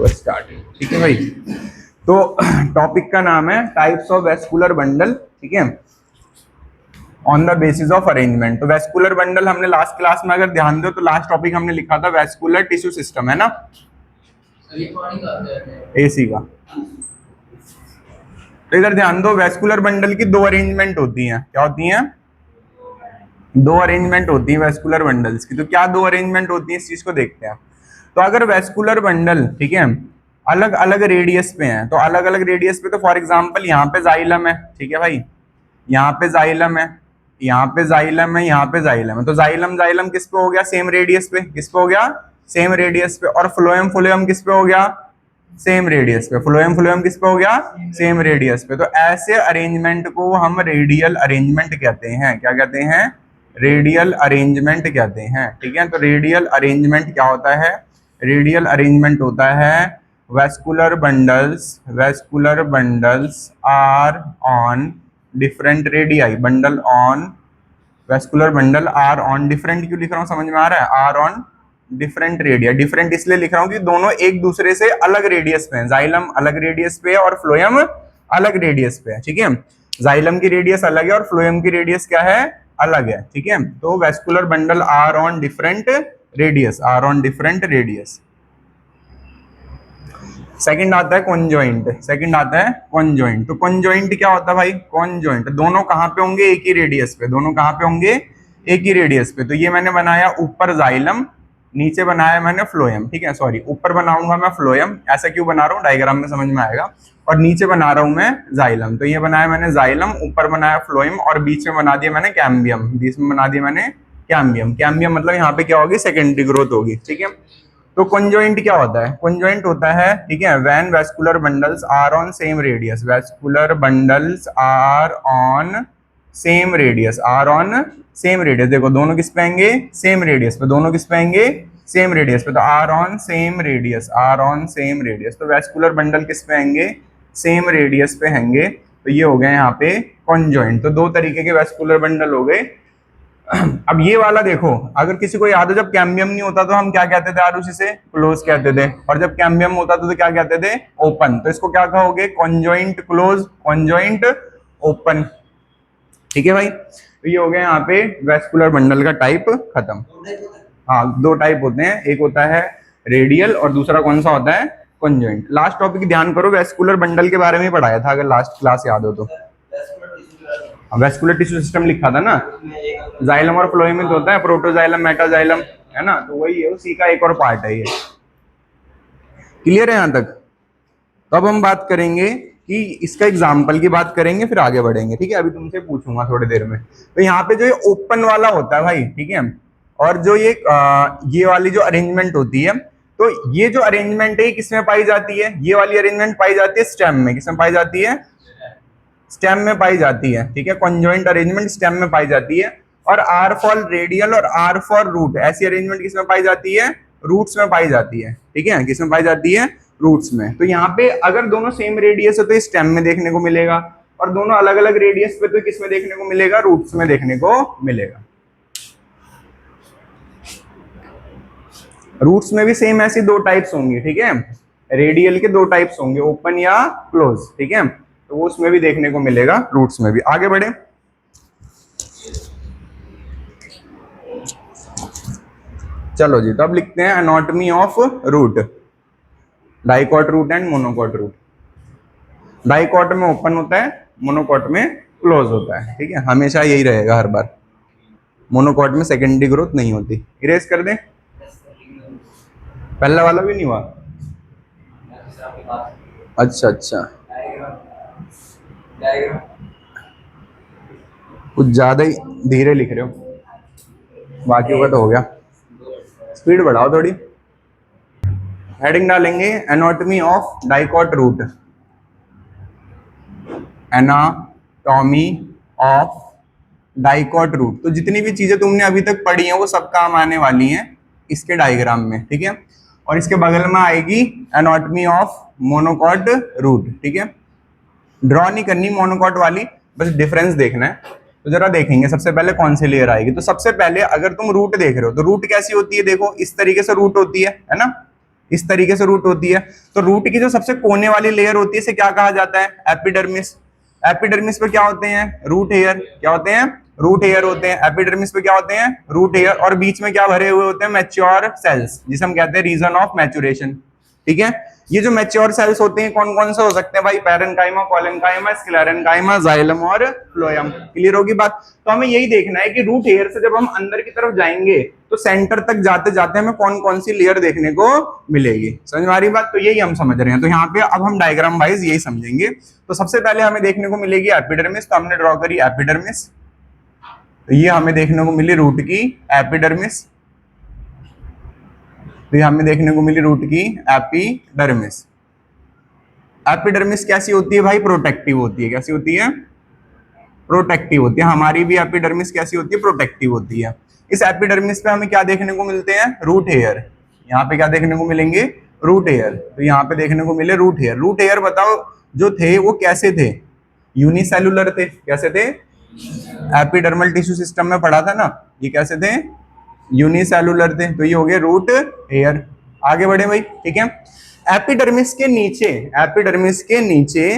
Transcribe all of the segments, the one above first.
Start. ठीक है भाई, तो टॉपिक का नाम है टाइप्स ऑफ वेस्कुलर बंडल। ठीक है, on the basis of arrangement. तो वेस्कुलर बंडल हमने लास्ट क्लास में अगर ध्यान दो तो लास्ट टॉपिक हमने लिखा था वेस्कुलर टिश्यू सिस्टम, है ना, एसी का। तो इधर ध्यान दो, वेस्कुलर बंडल की दो अरेंजमेंट होती हैं। क्या होती हैं? दो अरेंजमेंट होती है वेस्कुलर बंडल्स की। तो क्या दो अरेंजमेंट होती है, इस चीज को देखते हैं। तो अगर वेस्कुलर बंडल, ठीक है, अलग अलग रेडियस पे हैं, तो अलग अलग रेडियस पे, तो फॉर एग्जांपल यहाँ पे जाइलम है, ठीक है भाई, यहाँ पे जाइलम है, यहाँ पे जाइलम है, यहाँ पे जाइलम है। तो जाइलम जाइलम किस पे हो गया? सेम रेडियस पे। किस पे हो गया? सेम रेडियस पे। और फ्लोएम फ्लोएम किस पे हो गया? सेम रेडियस पे। फ्लोएम फ्लोएम किस पे हो गया? सेम रेडियस पे। तो ऐसे अरेंजमेंट को हम रेडियल अरेंजमेंट कहते हैं। क्या कहते हैं? रेडियल अरेंजमेंट कहते हैं। ठीक है, तो रेडियल अरेंजमेंट क्या होता है? रेडियल अरेंजमेंट होता है vascular bundles are on different radii. Bundle on vascular bundle are on different, क्यों लिख रहा हूँ समझ में आ रहा है? Are on different radii. Different इसलिए लिख रहा हूँ कि दोनों एक दूसरे से अलग रेडियस पे हैं। जाइलम अलग रेडियस पे है और फ्लोएम अलग रेडियस पे है। ठीक है, जाइलम की रेडियस अलग है और फ्लोएम की रेडियस क्या है? अलग है। ठीक है, तो vascular bundle are on different radius, are on different radius. Second आता है कॉन्जॉइंट। सेकंड आता है कॉन्जॉइंट। तो कॉन्जॉइंट क्या होता है भाई? कॉन्जॉइंट दोनों कहां पे होंगे? एक ही रेडियस पे। दोनों कहां पे होंगे? एक ही रेडियस पे। तो ये मैंने बनाया ऊपर जाइलम, नीचे बनाया मैंने फ्लोएम। ठीक है, सॉरी, ऊपर बनाऊंगा मैं फ्लोएम, ऐसा क्यों बना रहा हूँ डायग्राम में समझ में आएगा। और नीचे बना रहा हूं मैं जाइलम। तो ये बनाया मैंने जाइलम, ऊपर बनाया फ्लोएम, और बीच में बना दिया मैंने कैम्बियम। बीच में बना दिया मैंने कैम्बियम। कैम्बियम मतलब यहाँ पे क्या होगी? सेकेंडरी ग्रोथ होगी। ठीक है, तो कॉन्जॉइंट क्या होता है? कॉन्जॉइंट होता है, ठीक है, when vascular bundles are on same radius. Vascular bundles are on same radius, are on same radius. देखो दोनों किस पे आएंगे? सेम रेडियस पे। दोनों किस पे आएंगे? सेम रेडियस पे। तो are on same radius, are on same radius. तो वेस्कुलर बंडल किस पे आएंगे? सेम रेडियस पे आएंगे। तो ये हो गए यहाँ पे कॉन्जॉइंट। तो दो तरीके के वेस्कुलर बंडल हो गए। अब ये वाला देखो, अगर किसी को याद हो, जब कैम्बियम नहीं होता तो हम क्या कहते थे? आरुषि से क्लोज कहते थे, और जब कैम्बियम होता था तो क्या कहते थे? ओपन। तो इसको क्या कहोगे? Conjoint close, conjoint open. ठीक है भाई, तो ये हो गया यहाँ पे वेस्कुलर बंडल का टाइप खत्म। हाँ, दो टाइप होते हैं, एक होता है रेडियल और दूसरा कौन सा होता है? कॉन्जॉइंट। लास्ट टॉपिक ध्यान करो, वेस्कुलर बंडल के बारे में पढ़ाया था, अगर लास्ट क्लास याद हो तो। वेस्कुलर टिश्यू सिस्टम लिखा था ना, जाइलम और फ्लोएम में तो होता है प्रोटोजाइलम, मेटाजाइलम, है ना, तो वही है, उसी का एक और पार्ट है ये। क्लियर है यहां तक? तो अब हम बात करेंगे कि इसका एग्जाम्पल की बात करेंगे, फिर आगे बढ़ेंगे। ठीक है, अभी तुमसे पूछूंगा थोड़ी देर में। तो यहाँ पे जो ये ओपन वाला होता है भाई, ठीक है, और जो ये वाली जो अरेंजमेंट होती है, तो ये जो अरेंजमेंट है किसमें पाई जाती है? ये वाली अरेंजमेंट पाई जाती है स्टेम में। किसमें पाई जाती है? स्टेम में पाई जाती है। ठीक है, कॉन्जॉइंट अरेंजमेंट स्टेम में पाई जाती है। और आर फॉर रेडियल और आर फॉर रूट, ऐसी अरेंजमेंट किसमें पाई जाती है? रूट्स में पाई जाती है। ठीक है, किसमें पाई जाती है? रूट्स में। तो यहाँ पे अगर दोनों सेम रेडियस है तो स्टेम में देखने को मिलेगा, और दोनों अलग अलग रेडियस पे तो किसमें देखने को मिलेगा? रूट्स में देखने को मिलेगा। रूट्स में भी सेम ऐसी दो टाइप्स होंगी। ठीक है, रेडियल के दो टाइप्स होंगे, ओपन या क्लोज। ठीक है, तो वो उसमें भी देखने को मिलेगा, रूट्स में भी। आगे बढ़े, चलो जी। तो अब लिखते हैं anatomy of root, dicot root and monocot root. Dicot में ओपन होता है, मोनोकॉट में क्लोज होता है। ठीक है, हमेशा यही रहेगा हर बार। मोनोकॉट में सेकेंडरी ग्रोथ नहीं होती। इरेज कर दें, पहला वाला भी नहीं हुआ। अच्छा अच्छा, कुछ ज्यादा ही धीरे लिख रहे हो, बाकी का तो हो गया। स्पीड बढ़ाओ थोड़ी। हेडिंग डालेंगे anatomy of dicot root, anatomy of dicot root. तो जितनी भी चीजें तुमने अभी तक पढ़ी हैं वो सब काम आने वाली हैं इसके डायग्राम में। ठीक है, और इसके बगल में आएगी एनाटॉमी ऑफ मोनोकॉट रूट। ठीक है, ड्रॉ नहीं करनी मोनोकॉट वाली, बस डिफरेंस देखना है। तो जरा देखेंगे, सबसे पहले कौन सी लेयर आएगी। तो सबसे पहले अगर तुम रूट देख रहे हो तो रूट कैसी होती है? देखो इस तरीके से रूट होती है ना, इस तरीके से रूट होती है। तो रूट की जो सबसे कोने वाली लेयर होती है इसे क्या कहा जाता है? एपिडर्मिस। एपिडर्मिस पे क्या होते हैं? Root hair. क्या होते हैं? रूट हेयर होते हैं। एपिडर्मिस पे क्या होते हैं? Root hair. और बीच में क्या भरे हुए होते हैं? मैच्योर सेल्स, जिसे हम कहते हैं रीजन ऑफ मैच्योरेशन। ठीक है, ये जो मैच्योर सेल्स होते हैं कौन कौन से हो सकते हैं भाई? पैरेन्काइमा, कोलेन्काइमा, स्क्लेरेन्काइमा, जाइलम और फ्लोएम। क्लियर होगी बात? तो हमें यही देखना है कि रूट हेयर से जब हम अंदर की तरफ जाएंगे तो सेंटर तक जाते जाते हमें कौन कौन सी लेयर देखने को मिलेगी। समझ में आ रही बात? तो यही हम समझ रहे हैं। तो यहाँ पे अब हम डायग्राम वाइज यही समझेंगे। तो सबसे पहले हमें देखने को मिलेगी एपिडर्मिस, तो हमने ड्रॉ करी एपिडर्मिस। तो ये हमें देखने को मिली रूट की एपिडर्मिस। तो ये हमें देखने को मिली रूट की एपिडर्मिस। एपिडर्मिस कैसी होती है भाई? प्रोटेक्टिव होती है। कैसी होती है? प्रोटेक्टिव होती है। हमारी भी एपिडर्मिस कैसी होती है? प्रोटेक्टिव होती है। इस एपिडर्मिस पे हमें क्या देखने को मिलते हैं? Root hair. यहाँ पे क्या देखने को मिलेंगे? Root hair. तो यहाँ पे देखने को मिले रूट हेयर। रूट हेयर बताओ जो थे वो कैसे थे? यूनिसेलुलर थे। कैसे थे? एपिडर्मल टिश्यू सिस्टम में पढ़ा था ना, ये कैसे थे? यूनिसेलुलर थे। तो ये हो गए रूट हेयर। आगे बढ़े भाई, ठीक है। एपिडर्मिस के नीचे, एपिडर्मिस के नीचे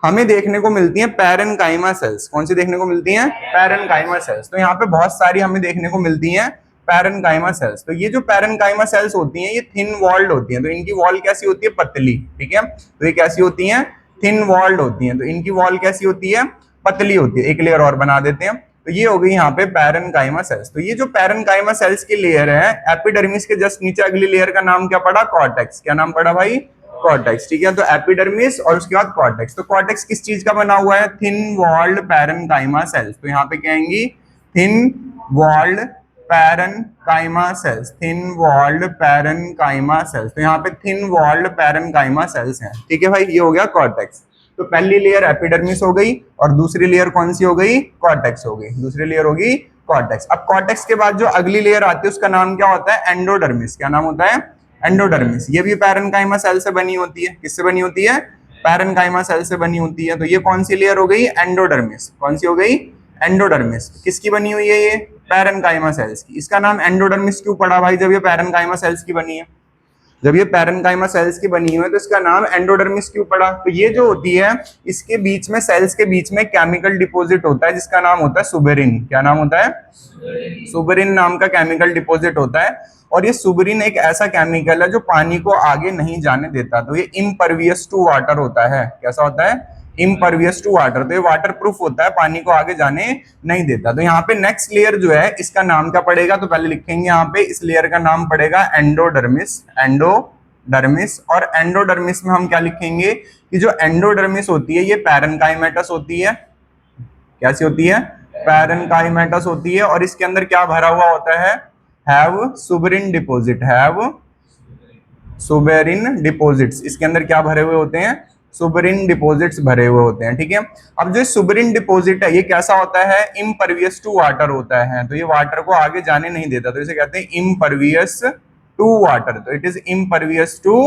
हमें देखने को मिलती हैं पैरेन्काइमा सेल्स। कौन सी देखने को मिलती हैं? Parenchyma cells. तो यहाँ पे बहुत सारी हमें देखने को मिलती हैं पैरेन्काइमा सेल्स। तो ये जो पैरेन्काइमा सेल्स होती हैं ये थिन वॉल्ड होती हैं। तो इनकी वॉल कैसी होती है? पतली। ठीक है, तो ये कैसी होती हैं? थिन वॉल्ड होती हैं। तो इनकी वॉल कैसी होती है? पतली होती है। एक लेयर और बना देते हैं। तो ये हो गई यहाँ पे पैरेन्काइमा सेल्स। तो ये जो पैरेन्काइमा सेल्स की लेयर है एपिडर्मिस के जस्ट नीचे, अगली लेयर का नाम क्या पड़ा? कॉर्टेक्स। क्या नाम पड़ा भाई? कॉर्टेक्स। ठीक है, तो एपिडर्मिस और उसके बाद कॉर्टेक्स। तो कॉर्टेक्स किस चीज का बना हुआ है? Thin walled parenchyma cells. तो यहाँ पे क्या आएंगी? Thin walled parenchyma cells. Thin walled parenchyma cells. तो यहाँ पे थिन वॉल्ड पैरेन्काइमा सेल्स हैं। ठीक है भाई, ये हो गया कॉर्टेक्स। तो पहली लेयर एपिडर्मिस हो गई और दूसरी लेयर कौन सी हो गई? कॉर्टेक्स हो गई। दूसरी लेयर होगी कॉर्टेक्स। अब कॉर्टेक्स के बाद जो अगली लेयर आती है उसका नाम क्या होता है? एंडोडर्मिस। क्या नाम होता है? एंडोडर्मिस। ये भी पैरेन्काइमा सेल से बनी होती है। किससे बनी होती है? पैरेन्काइमा सेल से बनी होती है। तो ये कौन सी लेयर हो गई? एंडोडर्मिस। कौन सी हो गई? एंडोडर्मिस। किसकी बनी हुई है ये? पैरेन्काइमा सेल्स की। इसका नाम एंडोडर्मिस क्यों पड़ा भाई जब ये पैरेन्काइमा सेल्स की बनी है? जब ये पैरेन्काइमा सेल्स की बनी हुई है तो इसका नाम एंडोडर्मिस क्यों पड़ा? तो ये जो होती है इसके बीच में, सेल्स के बीच में केमिकल डिपॉजिट होता है जिसका नाम होता है सुबेरिन। क्या नाम होता है? सुबेरिन नाम का केमिकल डिपॉजिट होता है। और ये सुबेरिन एक ऐसा केमिकल है जो पानी को आगे नहीं जाने देता। तो ये इम्परवियस टू वाटर होता है। कैसा होता है? Impervious to water. तो ये वाटर प्रूफ होता है, पानी को आगे जाने नहीं देता। तो यहाँ पे नेक्स्ट लेयर जो है इसका नाम क्या पड़ेगा? तो पहले लिखेंगे यहाँ पे, इस लेयर का नाम पड़ेगा एंडोडर्मिस। एंडोडर्मिस। और एंडोडर्मिस में हम क्या लिखेंगे कि जो एंडोडर्मिस होती है ये पैरेन्काइमेटस होती है। कैसी होती है? पैरेन्काइमेटस होती है। और इसके अंदर क्या भरा हुआ होता है? Have suberin deposit. Have suberin deposits. इसके अंदर क्या भरे हुए होते हैं? सुबेरिन डिपॉजिट्स भरे हुए होते हैं। ठीक है, अब जो सुबेरिन डिपॉजिट है ये कैसा होता है? इम्परवियस टू वाटर होता है। तो ये वाटर को आगे जाने नहीं देता, तो इसे कहते हैं इम्परवियस टू वाटर। तो it is impervious to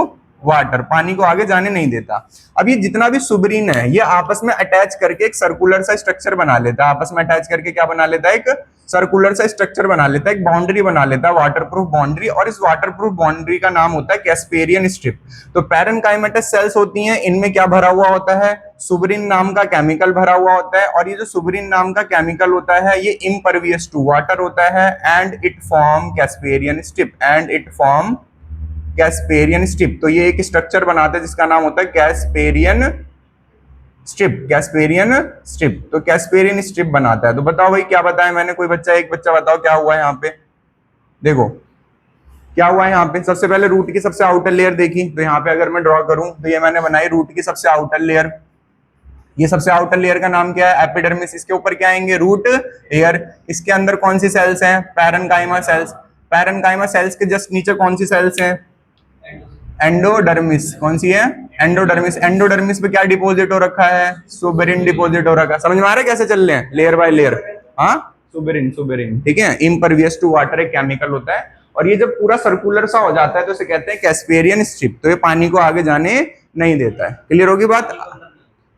water, पानी को आगे जाने नहीं देता। अब ये जितना भी सुबेरिन है ये आपस में अटैच करके एक सर्कुलर सा स्ट्रक्चर बना लेता है। आपस में अटैच करके क्या बना लेता है? एक सर्कुलर सा स्ट्रक्चर बना लेता है, एक बाउंड्री बना लेता है, वाटरप्रूफ बाउंड्री। और इस वाटरप्रूफ बाउंड्री का नाम होता है कैस्पेरियन स्ट्रिप। तो पैरेन्काइमेटस सेल्स होती हैं, इनमें क्या भरा हुआ होता है? सुबेरिन नाम का केमिकल भरा हुआ होता है। और ये जो सुबेरिन नाम का केमिकल होता है ये इम्परवियस टू वाटर होता है। And it form Casparian strip. And it form Casparian strip. तो ये एक स्ट्रक्चर बनाता है जिसका नाम होता है कैस्पेरियन स्ट्रिप। Casparian strip. तो कैस्पेरियन स्ट्रिप बनाता है। तो बताओ भाई क्या बताया मैंने? कोई बच्चा, एक बच्चा बताओ क्या हुआ है यहाँ पे? देखो क्या हुआ है यहाँ पे। सबसे पहले रूट की सबसे आउटर लेयर देखी। तो यहाँ पे अगर मैं ड्रॉ करूं तो ये मैंने बनाई रूट की सबसे आउटर लेयर। ये सबसे आउटर लेयर का नाम क्या है? एपिडर्मिस। इसके ऊपर क्या आएंगे? Root hair. इसके अंदर कौन सी सेल्स हैं? Parenchyma cells. पैरेन्काइमा सेल्स के जस्ट नीचे कौन सी सेल्स हैं? एंडोडर्मिस। कौन सी है? एंडोडर्मिस। एंडोडर्मिस पे क्या डिपॉजिट हो रखा है? सुबेरिन डिपॉजिट हो रखा है। समझ में आ रहा है कैसे चल रहे हैं लेयर बाय लेयर? हाँ, सुबेरिन, सुबेरिन। ठीक है, इम्परवियस टू वाटर एक केमिकल होता है। और ये जब पूरा सर्कुलर सा हो जाता है तो इसे कहते हैं कैस्पेरियन स्ट्रिप। तो ये पानी को आगे जाने नहीं देता है। क्लियर होगी बात?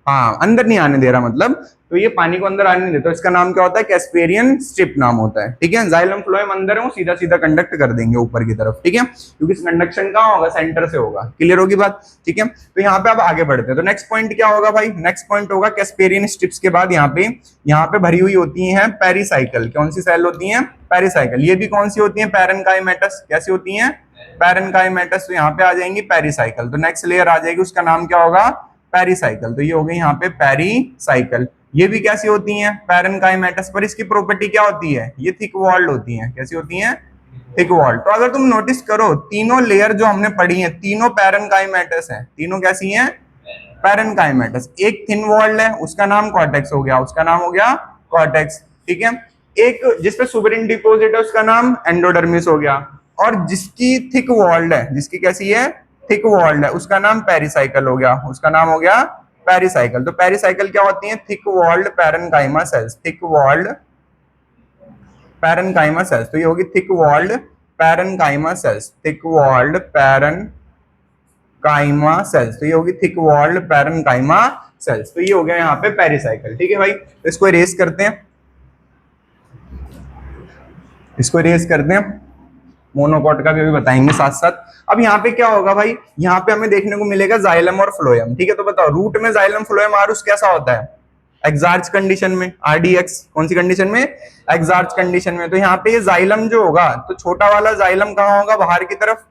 हाँ अंदर नहीं आने दे रहा, मतलब तो ये पानी को अंदर आने नहीं देता, तो इसका नाम क्या होता है, कैस्पेरियन स्ट्रिप नाम होता है। ठीक है, जाइलम फ्लोएम अंदर है, वो सीधा सीधा कंडक्ट कर देंगे ऊपर की तरफ। ठीक है, क्योंकि कंडक्शन कहाँ होगा, सेंटर से होगा। क्लियर होगी बात। ठीक है, तो यहाँ पे अब आगे बढ़ते हैं। तो नेक्स्ट पॉइंट क्या होगा भाई, नेक्स्ट पॉइंट होगा कैस्पेरियन स्ट्रिप्स के बाद यहाँ पे भरी हुई होती है पेरिसाइकिल। कौन सी सेल होती है, पेरिसाइकिल। ये भी कौन सी होती है, पैरेनकाइमेटस। कैसी होती है, पैरेनकाइमेटस। तो यहाँ पे आ जाएंगी पेरिसाइकिल। तो नेक्स्ट लेयर आ जाएगी, उसका नाम क्या होगा, पेरिसाइकिल। तो ये हो गई यहाँ पे पेरिसाइकिल। ये भी कैसी होती हैं, पैरेनकाइमेटस। पर इसकी प्रॉपर्टी क्या होती है, ये थिक वॉल्ड होती हैं। कैसी होती हैं, थिक वॉल्ड। तो अगर तुम नोटिस करो, तीनों लेयर जो हमने पढ़ी हैं, तीनों पैरेनकाइमेटस हैं। तीनों कैसी हैं, पैरेनकाइमेटस। एक थिन वॉल्ड है, उसका नाम कॉर्टेक्स हो गया, उसका नाम हो गया कॉर्टेक्स। ठीक है, एक जिसपे सुबरिन डिपोजिट है, उसका नाम एंडोडर्मिस हो गया। और जिसकी थिक वॉल्ड है, जिसकी कैसी है, थिक वॉल्ड है, उसका नाम पेरिसाइकिल हो गया, उसका नाम हो गया पेरिसाइकिल। तो पेरिसाइकिल क्या होती है, thick walled parenchyma cells. Thick walled parenchyma cells. तो ये होगी thick walled parenchyma cells, thick walled parenchyma cells. तो ये होगी थिक वॉल्ड पैरेनकाइमा सेल्स। तो ये हो गया यहाँ पे पेरिसाइकिल। ठीक है भाई, तो इसको इरेज करते हैं, इसको इरेज करते हैं। मोनोकॉट का भी अभी बताएंगे साथ साथ। अब यहाँ पे क्या होगा भाई, यहाँ पे हमें देखने को मिलेगा जाइलम और फ्लोएम। ठीक है, तो बताओ रूट में जाइलम फ्लोएम आरुस कैसा होता है, एक्सार्च कंडीशन में, आरडीएक्स। कौन सी कंडीशन में, एक्सार्च कंडीशन में। तो यहाँ पे ये जाइलम जो होगा, तो छोटा वाला जाइलम कहाँ होगा, बाहर की तरफ,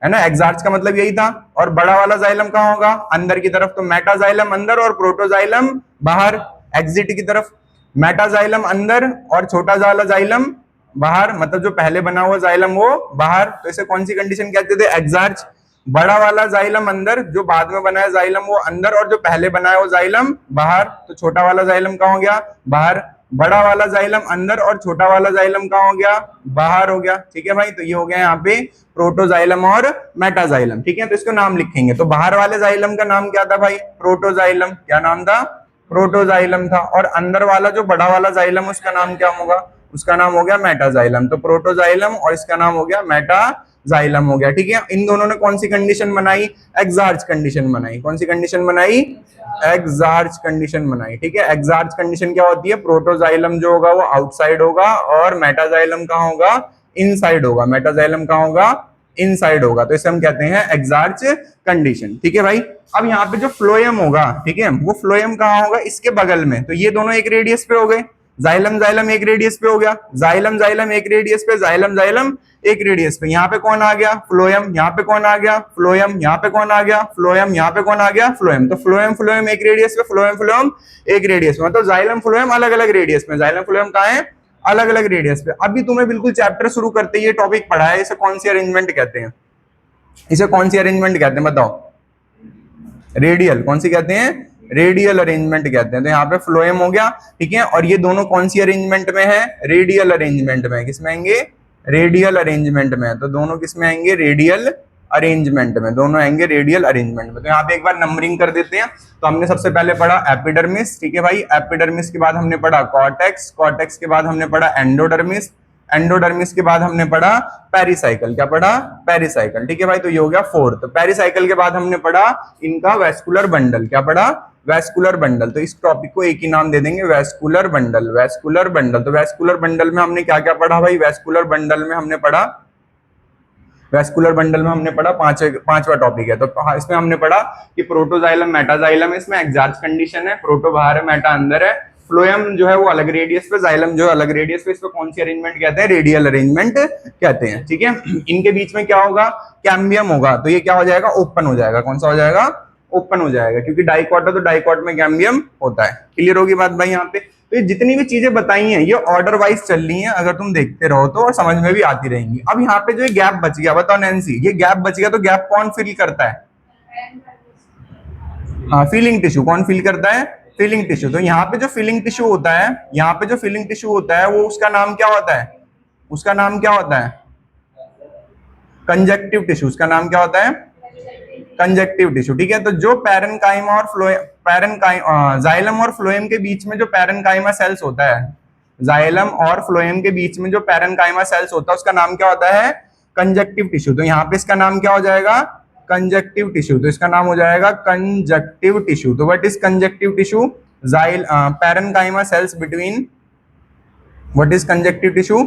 है ना, एक्सार्च का मतलब यही था। और बड़ा वाला जाइलम कहाँ होगा, अंदर की तरफ। तो मेटाजाइलम अंदर और प्रोटोजाइलम बाहर, एग्जिट की तरफ। मेटाजाइलम अंदर और छोटा वाला जाइलम बाहर, मतलब जो पहले बना हुआ जाइलम वो बाहर। तो इसे कौन सी कंडीशन कहते थे, एक्सार्च। बड़ा वाला जाइलम अंदर, जो बाद में बनाया जाइलम वो अंदर, और जो पहले बनाया वो जाइलम बाहर। तो छोटा वाला जाइलम कहाँ हो गया, बाहर। बड़ा वाला जाइलम अंदर और छोटा वाला जाइलम कहाँ हो गया, बाहर हो गया। ठीक है भाई, तो ये हो गया यहाँ पे प्रोटोजाइलम और मेटाजाइलम। ठीक है, तो इसको नाम लिखेंगे। तो बाहर वाले जाइलम का नाम क्या था भाई, प्रोटोजाइलम। क्या नाम था, प्रोटोजाइलम था। और अंदर वाला जो बड़ा वाला जाइलम, उसका नाम क्या होगा, उसका नाम हो गया मेटाजाइलम। तो प्रोटोजाइलम और इसका नाम हो गया मेटाजाइलम हो गया। ठीक है, इन दोनों ने कौन सी कंडीशन बनाई, एक्सार्च कंडीशन बनाई। कौन सी कंडीशन बनाई, एक्सार्च कंडीशन बनाई। ठीक है, एक्सार्च कंडीशन क्या होती है, प्रोटोजाइलम जो होगा वो आउटसाइड होगा और मेटाजाइलम कहाँ होगा, इनसाइड होगा। मेटाजाइलम कहाँ होगा, इनसाइड होगा। तो इसे हम कहते हैं एक्सार्च कंडीशन। ठीक है भाई, अब यहाँ पे जो फ्लोएम होगा, ठीक है, वो फ्लोएम कहाँ होगा, इसके बगल में। तो ये दोनों एक रेडियस पे हो गए, जाइलम जाइलम एक रेडियस पे हो गया, जाइलम जाइलम एक रेडियस पे, जाइलम जाइलम एक रेडियस पे। यहाँ पे कौन आ गया, फ्लोएम। यहाँ पे कौन आ गया, फ्लोएम। यहाँ पे कौन आ गया, फ्लोएम। यहाँ पे कौन आ गया, फ्लोएम। तो फ्लोएम फ्लोएम एक रेडियस पे, फ्लोएम फ्लोएम एक रेडियस पे। मतलब जाइलम फ्लोएम अलग अलग रेडियस में, जाइलम फ्लोएम कहाँ है, अलग अलग रेडियस पे। अभी तुम्हें बिल्कुल चैप्टर शुरू करते ही ये टॉपिक पढ़ा है, इसे कौन सी अरेंजमेंट कहते हैं, इसे कौन सी अरेंजमेंट कहते हैं बताओ, रेडियल। कौन सी कहते हैं, रेडियल अरेंजमेंट कहते हैं। तो यहाँ पे फ्लोएम हो गया। ठीक है, और ये दोनों कौन सी अरेंजमेंट में है, रेडियल अरेंजमेंट में। किसमें आएंगे, रेडियल अरेंजमेंट में। तो दोनों किसमें आएंगे, रेडियल अरेंजमेंट में, दोनों आएंगे रेडियल अरेंजमेंट में। तो यहाँ पे एक बार नंबरिंग कर देते हैं। तो हमने सबसे पहले पढ़ा एपिडर्मिस। ठीक है भाई, एपिडर्मिस के बाद हमने पढ़ा कॉर्टेक्स, कॉर्टेक्स के बाद हमने पढ़ा एंडोडर्मिस, एंडोडर्मिस के बाद हमने पढ़ा पेरिसाइकिल। क्या पढ़ा, पेरिसाइकिल। ठीक है भाई, तो ये हो गया फोर्थ। पेरिसाइकिल के बाद हमने पढ़ा इनका वेस्कुलर बंडल। क्या पढ़ा, वेस्कुलर बंडल। तो इस टॉपिक को एक ही नाम दे देंगे, वेस्कुलर बंडल, वेस्कुलर बंडल। तो वेस्कुलर बंडल में हमने क्या क्या पढ़ा भाई, वेस्कुलर बंडल में हमने पढ़ा, वेस्कुलर बंडल में हमने पढ़ा पांचवा टॉपिक है। तो इसमें हमने पढ़ा कि प्रोटोजाइलम मेटाजाइलम, इसमें एक्सार्च कंडीशन है, प्रोटो बाहर है, मेटा अंदर है। फ्लोएम जो है वो अलग रेडियस पे, जाइलम जो है अलग रेडियस पे। इसको कौन सी अरेंजमेंट कहते हैं, रेडियल अरेंजमेंट कहते हैं। ठीक है, इनके बीच में क्या होगा, कैम्बियम होगा। तो ये क्या हो जाएगा, ओपन हो जाएगा। कौन सा हो जाएगा, ओपन हो जाएगा, क्योंकि डाइकॉट है तो डाइकॉट में कैम्बियम होता है। क्लियर होगी बात भाई यहाँ पे। तो ये जितनी भी चीजें बताई हैं ये ऑर्डर वाइज चल रही हैं, अगर तुम देखते रहो तो, और समझ में भी आती रहेंगी। अब यहाँ पे जो गैप बच गया, बताओ नैन्सी, ये गैप बच गया तो गैप कौन फिल करता है, हाँ फीलिंग टिश्यू। कौन फिल करता है, फीलिंग टिश्यू। तो यहाँ पे जो फीलिंग टिश्यू होता है, यहाँ पे जो फीलिंग टिश्यू होता है वो उसका नाम क्या होता है, उसका नाम क्या होता है, कंजक्टिव टिश्यू। उसका नाम क्या होता है, कंजक्टिव टिश्यू। ठीक है, तो जो पैरेनकाइमा और जाइलम और फ्लोएम के बीच में जो पैरेनकाइमा सेल्स होता है, जाइलम और फ्लोएम के बीच में जो पैरेनकाइमा सेल्स होता है उसका नाम क्या होता है, कंजक्टिव टिश्यू। तो यहाँ पे इसका नाम क्या हो जाएगा, कंजक्टिव टिश्यू, तो इसका नाम हो जाएगा कंजक्टिव टिश्यू। तो what is conjunctive tissue? Parenchyma cells between, what is conjunctive tissue?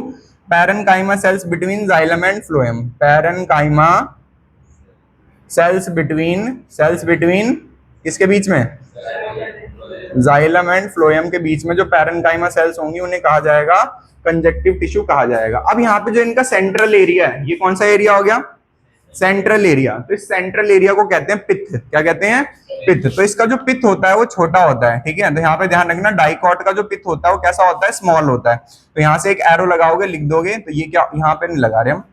Parenchyma cells between xylem and phloem. Parenchyma cells between किसके बीच में? जाइलम एंड फ्लोएम के बीच में जो पैरेनकाइमा सेल्स होंगी उन्हें कहा जाएगा कंजक्टिव टिश्यू कहा जाएगा। अब यहाँ पे जो इनका सेंट्रल एरिया है, ये कौन सा एरिया हो गया? Central area. तो इस सेंट्रल एरिया को कहते हैं पित्त। क्या कहते हैं? पित्त। तो इसका जो पित्त होता है वो छोटा होता है, ठीक है। तो यहाँ पे ध्यान रखना, डाइकॉट का जो पित्त होता है वो कैसा होता है? स्मॉल होता है। तो यहाँ से एक एरो लगाओगे, लिख दोगे, तो ये क्या, यहाँ पे नहीं लगा रहे हम,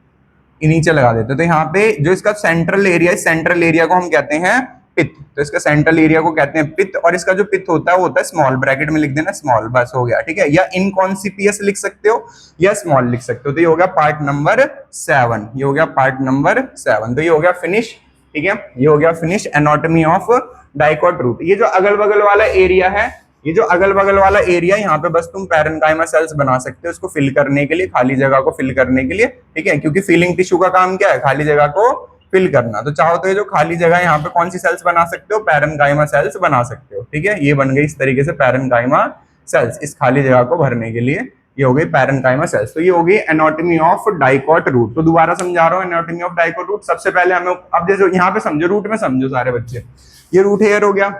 ये नीचे लगा देते। तो यहाँ पे जो इसका सेंट्रल एरिया है, सेंट्रल एरिया को हम कहते हैं पित्त। तो इसका सेंट्रल एरिया को कहते हैं पित्त, और इसका जो पित्त होता है वो होता है स्मॉल, ब्रैकेट में लिख देना स्मॉल, बस हो गया, ठीक है। या इनकॉन्सिपियस लिख सकते हो या स्मॉल लिख सकते हो। तो ये हो गया पार्ट नंबर 7, ये हो गया पार्ट नंबर 7। तो ये हो गया फिनिश, ठीक है, ये हो गया finish anatomy of dicot root. ये जो अगल बगल वाला एरिया है, ये जो अगल बगल वाला एरिया, यहाँ पे बस तुम पैरेनकाइमा सेल्स बना सकते हो इसको फिल करने के लिए, खाली जगह को फिल करने के लिए, ठीक है। क्योंकि फिलिंग टिश्यू का काम क्या है? खाली जगह को फिल करना। तो चाहो तो ये जो खाली जगह है यहाँ पे कौन सी सेल्स बना सकते हो? पैरेनकाइमा सेल्स बना सकते हो, ठीक है। ये बन गई इस तरीके से पैरेनकाइमा सेल्स, इस खाली जगह को भरने के लिए ये हो गई पैरेनकाइमा सेल्स। तो ये हो गई एनाटॉमी ऑफ डाइकॉट रूट। तो दोबारा समझा रहा हूँ एनाटॉमी ऑफ डाइकॉट रूट। सबसे पहले हमें, अब जैसे यहाँ पे समझो, रूट में समझो सारे बच्चे, ये रूट हेयर हो गया,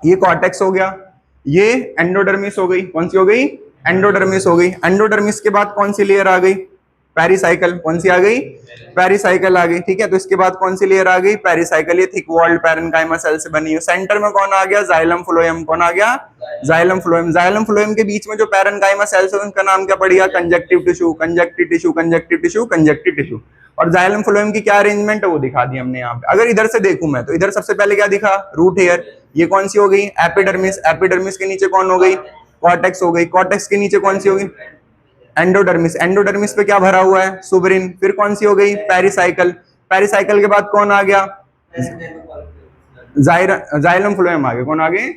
ये कॉर्टेक्स हो गया, ये एंडोडर्मिस हो गई। कौन सी हो गई? एंडोडर्मिस हो गई। एंडोडर्मिस के बाद कौन सी लेयर आ गई? पेरिसाइकल। कौन सी आ गई? पेरिसाइकल आ गई, ठीक है। तो इसके बाद कौन सी लेयर आ गई? पेरिसाइकल। ये थिक वॉल्ड पैरेनकाइमा सेल से बनी है। सेंटर में कौन आ गया? Xylem phloem. कौन आ गया? Xylem phloem. जाइलम फ्लोएम के बीच में जो पैरेनकाइमा सेल्स है उनका नाम क्या पड़ेगा? Conjunctive tissue, conjunctive tissue, conjunctive tissue, conjunctive tissue. और जाइलम फ्लोएम की क्या अरेंजमेंट है वो दिखा दी हमने यहाँ पे। अगर इधर से देखूं मैं, तो इधर सबसे पहले क्या दिखा? Root hair. ये कौन सी हो गई? एपिडर्मिस। एपिडर्मिस के नीचे कौन हो गई? कॉर्टेक्स हो गई। कॉर्टेक्स के नीचे कौन सी हो गई? एंडोडर्मिस। एंडोडर्मिस पे क्या भरा हुआ है? सुबरिन। फिर कौन सी हो गई? पेरिसाइकल। पेरिसाइकल के बाद कौन आ गया? जाइलम फ्लोएम आ गया। कौन आ गए?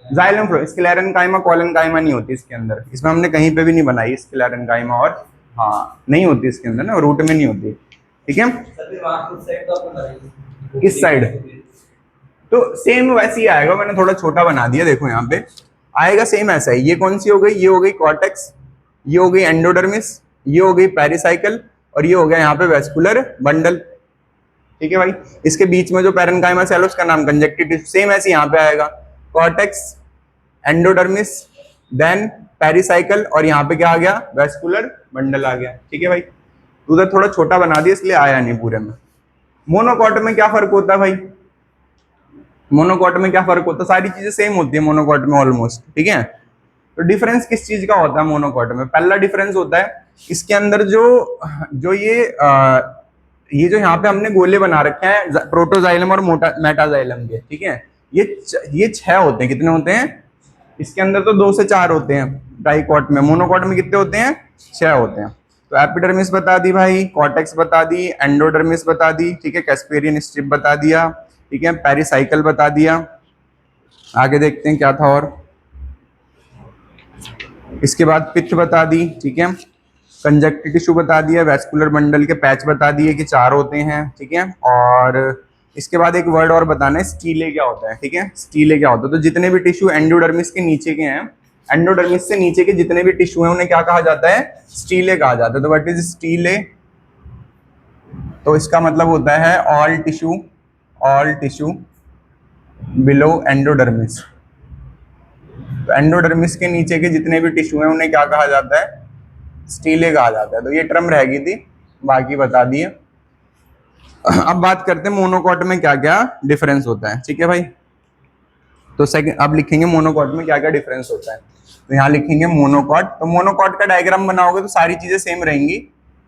Xylem phloem. स्क्लेरेनकाइमा कोलेनकाइमा नहीं होती इसके अंदर, इसमें हमने कहीं पे भी नहीं बनाई स्क्लेरेनकाइमा, और हाँ नहीं होती इसके अंदर ना, रूट में नहीं होती, ठीक है। किस साइड? तो सेम वैसे ही आएगा, मैंने थोड़ा छोटा बना दिया, देखो यहाँ पे आएगा सेम ऐसा ही। ये कौन सी हो गई? ये हो गई कॉर्टेक्स, ये हो गई एंडोडर्मिस, ये हो गई पेरिसाइकल, और ये हो गया यहाँ पे वेस्कुलर बंडल, ठीक है भाई। इसके बीच में जो पैरेनकाइमा सेल है उसका नाम कंजक्टिव टिश्यू। सेम ऐसे यहाँ पे आएगा, कॉर्टेक्स, एंडोडर्मिस, देन पेरिसाइकल, और यहाँ पे क्या आ गया? वेस्कुलर बंडल आ गया, ठीक है भाई। उधर थोड़ा छोटा बना दिया इसलिए आया नहीं पूरे में। मोनोकॉट में क्या फर्क होता है भाई? मोनोकॉट में क्या फर्क होता है? सारी चीजें सेम होती है मोनोकॉट में ऑलमोस्ट, ठीक है। तो डिफरेंस किस चीज का होता है मोनोकॉट में? पहला डिफरेंस होता है इसके अंदर जो ये जो यहाँ पे हमने गोले बना रखे हैं प्रोटोजाइलम और मेटाजाइलम के, ठीक है। ये 6 होते हैं। कितने होते हैं? इसके अंदर तो 2 से 4 होते हैं डाइकॉट में। मोनोकॉट में कितने होते हैं? 6 होते हैं। तो एपिडर्मिस बता दी भाई, कॉर्टेक्स बता दी, एंडोडर्मिस बता दी, ठीक है, कैस्पेरियन स्ट्रिप बता दिया, ठीक है, पेरिसाइकल बता दिया। आगे देखते हैं क्या था और। इसके बाद पित्त बता दी, ठीक है, कंजक्टिव टिश्यू बता दिया, वेस्कुलर बंडल के पैच बता दिए कि 4 होते हैं, ठीक है। और इसके बाद एक वर्ड और बताना है, स्टीले क्या होता है, ठीक है। स्टीले क्या होता है? तो जितने भी टिश्यू एंडोडर्मिस के नीचे के हैं, एंडोडर्मिस से नीचे के जितने भी टिश्यू हैं उन्हें क्या कहा जाता है? स्टीले कहा जाता है। तो व्हाट इज स्टीले? तो इसका मतलब होता है ऑल टिश्यू बिलो एंडोडर्मिस। तो एंडोडर्मिस के नीचे के जितने भी टिश्यू हैं उन्हें क्या कहा जाता है? स्टीले कहा जाता है। तो ये टर्म रह गई थी, बाकी बता दिए। अब बात करते हैं मोनोकॉट में क्या क्या डिफरेंस होता है, ठीक है भाई। तो सेकंड अब लिखेंगे मोनोकॉट में क्या क्या डिफरेंस होता है। तो यहाँ लिखेंगे मोनोकॉट। तो मोनोकॉट का डायग्राम बनाओगे तो सारी चीजें सेम रहेंगी,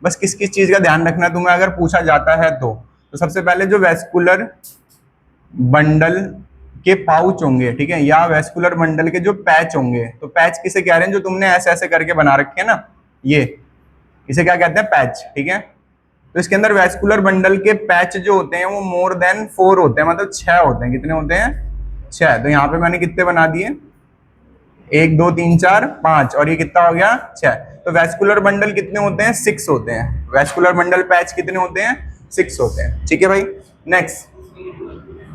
बस किस किस चीज का ध्यान रखना तुम्हें अगर पूछा जाता है तो सबसे पहले जो वेस्कुलर बंडल के पाउच होंगे, ठीक है, या वेस्कुलर बंडल के जो पैच होंगे। तो पैच किसे कह रहे हैं? जो तुमने ऐसे ऐसे करके बना रखे हैं ना, ये इसे क्या कहते हैं? पैच, ठीक है। तो इसके अंदर वेस्कुलर बंडल के पैच जो होते हैं वो मोर देन 4 होते हैं, मतलब 6 होते हैं। कितने होते हैं? 6। तो यहाँ पे मैंने कितने बना दिए? 1 2 3 4 5, और ये कितना हो गया? 6। तो वेस्कुलर बंडल कितने होते हैं? 6 होते हैं। वेस्कुलर बंडल पैच कितने होते हैं? 6 होते हैं, ठीक है भाई। नेक्स्ट